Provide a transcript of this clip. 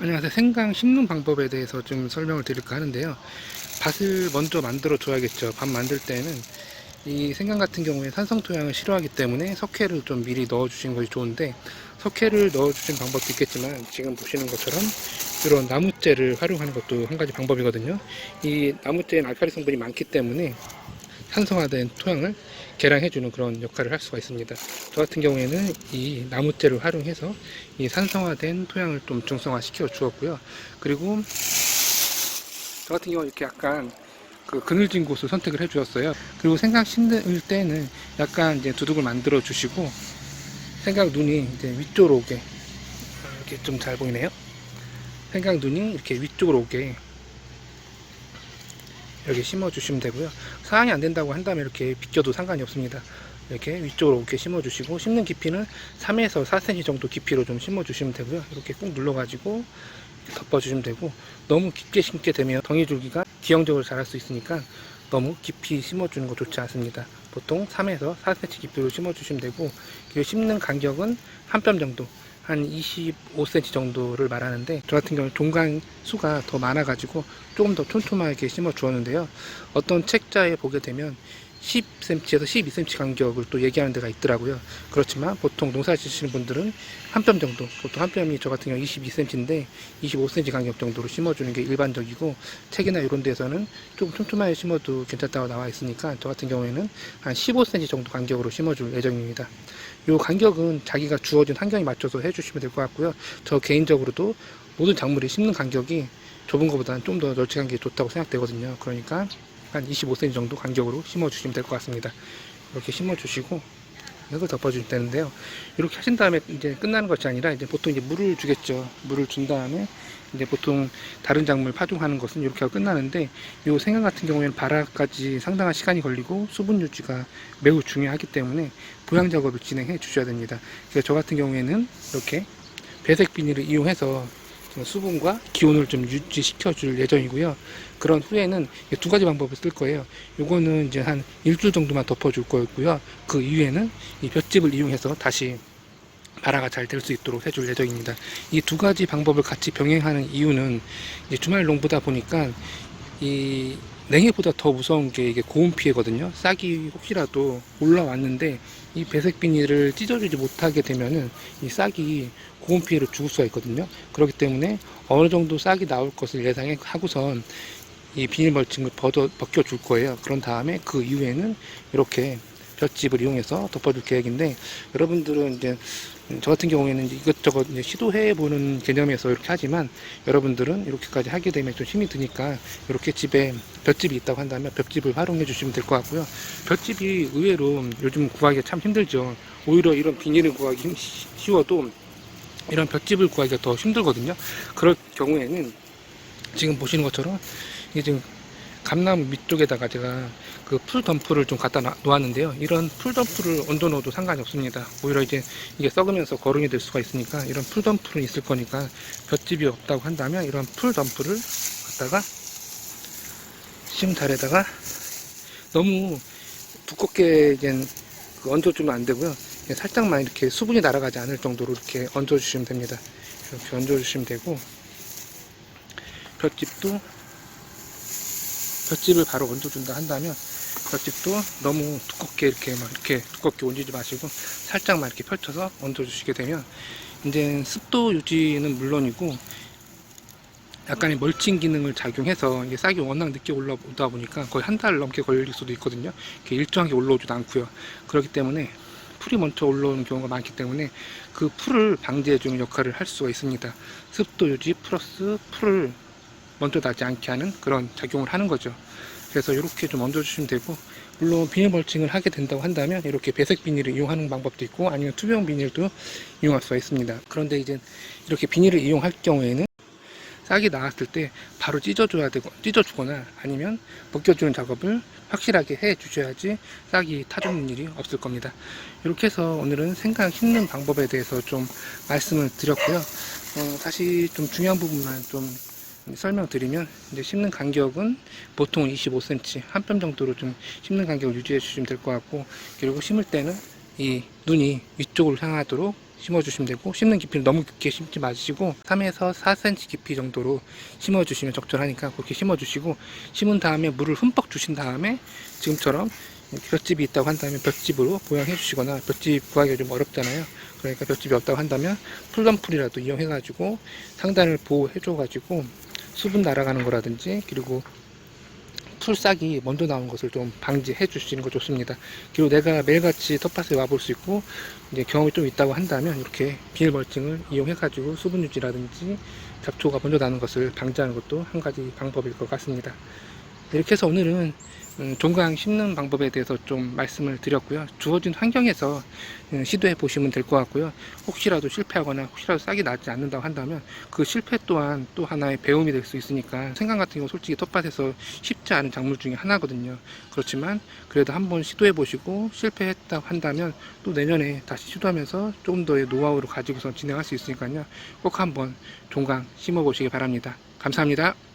안녕하세요. 생강 심는 방법에 대해서 좀 설명을 드릴까 하는데요. 밭을 먼저 만들어 줘야겠죠. 밭 만들 때는 이 생강 같은 경우에 산성 토양을 싫어하기 때문에 석회를 좀 미리 넣어 주시는 것이 좋은데, 석회를 넣어 주시는 방법도 있겠지만 지금 보시는 것처럼 이런 나무재를 활용하는 것도 한 가지 방법이거든요. 이 나무재에는 알칼리 성분이 많기 때문에 산성화된 토양을 개량해주는 그런 역할을 할 수가 있습니다. 저 같은 경우에는 이 나무재를 활용해서 이 산성화된 토양을 좀 중성화 시켜 주었고요. 그리고 저 같은 경우는 이렇게 약간 그 그늘진 곳을 선택을 해 주었어요. 그리고 생강 심을 때는 약간 이제 두둑을 만들어 주시고, 생강 눈이 이제 위쪽으로 오게, 이렇게 좀 잘 보이네요. 생강 눈이 이렇게 위쪽으로 오게 이렇게 심어 주시면 되고요. 상황이 안 된다고 한다면 이렇게 비껴도 상관이 없습니다. 이렇게 위쪽으로 이렇게 심어 주시고, 심는 깊이는 3에서 4cm 정도 깊이로 좀 심어 주시면 되고요. 이렇게 꾹 눌러 가지고 덮어 주시면 되고, 너무 깊게 심게 되면 덩이줄기가 기형적으로 자랄 수 있으니까 너무 깊이 심어 주는 거 좋지 않습니다. 보통 3에서 4cm 깊이로 심어 주시면 되고, 그리고 심는 간격은 한 뼘 정도, 한 25cm 정도를 말하는데, 저 같은 경우는 종강 수가 더 많아 가지고 조금 더 촘촘하게 심어 주었는데요. 어떤 책자에 보게 되면 10cm에서 12cm 간격을 또 얘기하는 데가 있더라고요. 그렇지만 보통 농사 지시는 분들은 한 뼘 정도, 보통 한 뼘이 저 같은 경우 22cm인데 25cm 간격 정도로 심어주는 게 일반적이고, 책이나 이런 데서는 조금 촘촘하게 심어도 괜찮다고 나와 있으니까 저 같은 경우에는 한 15cm 정도 간격으로 심어줄 예정입니다. 이 간격은 자기가 주어진 환경에 맞춰서 해주시면 될 것 같고요. 저 개인적으로도 모든 작물이 심는 간격이 좁은 것보다는 좀 더 널찍한 게 좋다고 생각되거든요. 그러니까 한 25cm 정도 간격으로 심어 주시면 될 것 같습니다. 이렇게 심어 주시고 이걸 덮어 주시면 되는데요. 이렇게 하신 다음에 이제 끝나는 것이 아니라, 이제 보통 이제 물을 주겠죠. 물을 준 다음에 이제 보통 다른 작물 파종하는 것은 이렇게 하고 끝나는데, 이 생강 같은 경우에는 발화까지 상당한 시간이 걸리고 수분 유지가 매우 중요하기 때문에 보양 작업을 진행해 주셔야 됩니다. 그래서 저 같은 경우에는 이렇게 배색 비닐을 이용해서 수분과 기온을 좀 유지시켜 줄 예정이고요. 그런 후에는 두 가지 방법을 쓸 거예요. 요거는 이제 한 일주일 정도만 덮어 줄 거고요. 그 이후에는 이 볏짚을 이용해서 다시 발화가 잘 될 수 있도록 해줄 예정입니다. 이 두 가지 방법을 같이 병행하는 이유는, 이제 주말 농부다 보니까 이 냉해보다 더 무서운 게 이게 고온 피해거든요. 싹이 혹시라도 올라왔는데 이 배색 비닐을 찢어주지 못하게 되면은 이 싹이 고온 피해로 죽을 수가 있거든요. 그렇기 때문에 어느 정도 싹이 나올 것을 예상하고선 이 비닐 멀칭을 벗겨 줄 거예요. 그런 다음에 그 이후에는 이렇게 볏짚을 이용해서 덮어줄 계획인데, 여러분들은 이제 저 같은 경우에는 이것저것 이제 시도해보는 개념에서 이렇게 하지만, 여러분들은 이렇게까지 하게 되면 좀 힘이 드니까 이렇게 집에 볏짚이 있다고 한다면 볏짚을 활용해 주시면 될 것 같고요. 볏짚이 의외로 요즘 구하기가 참 힘들죠. 오히려 이런 비닐을 구하기 쉬워도 이런 볏짚을 구하기가 더 힘들거든요. 그럴 경우에는 지금 보시는 것처럼 이게 지금 감나무 밑쪽에다가 제가 그 풀 덤프를 좀 갖다 놓았는데요. 이런 풀 덤프를 얹어 넣어도 상관이 없습니다. 오히려 이제 이게 썩으면서 거름이 될 수가 있으니까, 이런 풀 덤프는 있을 거니까 볏짚이 없다고 한다면 이런 풀 덤프를 갖다가 심달에다가 너무 두껍게 이제 얹어주면 안 되고요. 살짝만 이렇게 수분이 날아가지 않을 정도로 이렇게 얹어주시면 됩니다. 이렇게 얹어주시면 되고, 볏짚을 바로 얹어준다 한다면, 볏짚도 너무 두껍게 이렇게 두껍게 얹지 마시고 살짝만 이렇게 펼쳐서 얹어주시게 되면, 이제 습도 유지는 물론이고 약간의 멀칭 기능을 작용해서 이게 싹이 워낙 늦게 올라오다 보니까 거의 한 달 넘게 걸릴 수도 있거든요. 이렇게 일정하게 올라오지도 않고요. 그렇기 때문에 풀이 먼저 올라오는 경우가 많기 때문에 그 풀을 방지해주는 역할을 할 수가 있습니다. 습도 유지 플러스 풀을 먼저 나지 않게 하는 그런 작용을 하는 거죠. 그래서 이렇게 좀 얹어주시면 되고, 물론 비닐 멀칭을 하게 된다고 한다면 이렇게 배색 비닐을 이용하는 방법도 있고, 아니면 투명 비닐도 이용할 수가 있습니다. 그런데 이제 이렇게 비닐을 이용할 경우에는 싹이 나왔을 때 바로 찢어주거나 아니면 벗겨주는 작업을 확실하게 해 주셔야지 싹이 타죽는 일이 없을 겁니다. 이렇게 해서 오늘은 생강 심는 방법에 대해서 좀 말씀을 드렸고요. 다시 좀 중요한 부분만 좀 설명드리면, 이제 심는 간격은 보통 25cm, 한 뼘 정도로 좀 심는 간격을 유지해 주시면 될 것 같고, 그리고 심을 때는 이 눈이 위쪽으로 향하도록 심어주시면 되고, 심는 깊이는 너무 깊게 심지 마시고 3에서 4cm 깊이 정도로 심어주시면 적절하니까 그렇게 심어주시고, 심은 다음에 물을 흠뻑 주신 다음에 지금처럼 볏짚이 있다고 한다면 볏짚으로 보양해 주시거나, 볏짚 구하기가 좀 어렵잖아요. 그러니까 볏짚이 없다고 한다면 풀덤풀이라도 이용해 가지고 상단을 보호해 줘 가지고 수분 날아가는 거라든지, 그리고 풀싹이 먼저 나온 것을 좀 방지해 주시는 거 좋습니다. 그리고 내가 매일같이 텃밭에 와볼 수 있고 이제 경험이 좀 있다고 한다면 이렇게 비닐 멀칭을 이용해 가지고 수분 유지라든지 잡초가 먼저 나는 것을 방지하는 것도 한 가지 방법일 것 같습니다. 이렇게 해서 오늘은 종강 심는 방법에 대해서 좀 말씀을 드렸고요. 주어진 환경에서 시도해 보시면 될 것 같고요. 혹시라도 실패하거나 혹시라도 싹이 나지 않는다고 한다면 그 실패 또한 또 하나의 배움이 될 수 있으니까, 생강 같은 경우 솔직히 텃밭에서 쉽지 않은 작물 중에 하나거든요. 그렇지만 그래도 한번 시도해 보시고 실패했다고 한다면 또 내년에 다시 시도하면서 조금 더의 노하우를 가지고서 진행할 수 있으니까요. 꼭 한번 종강 심어 보시기 바랍니다. 감사합니다.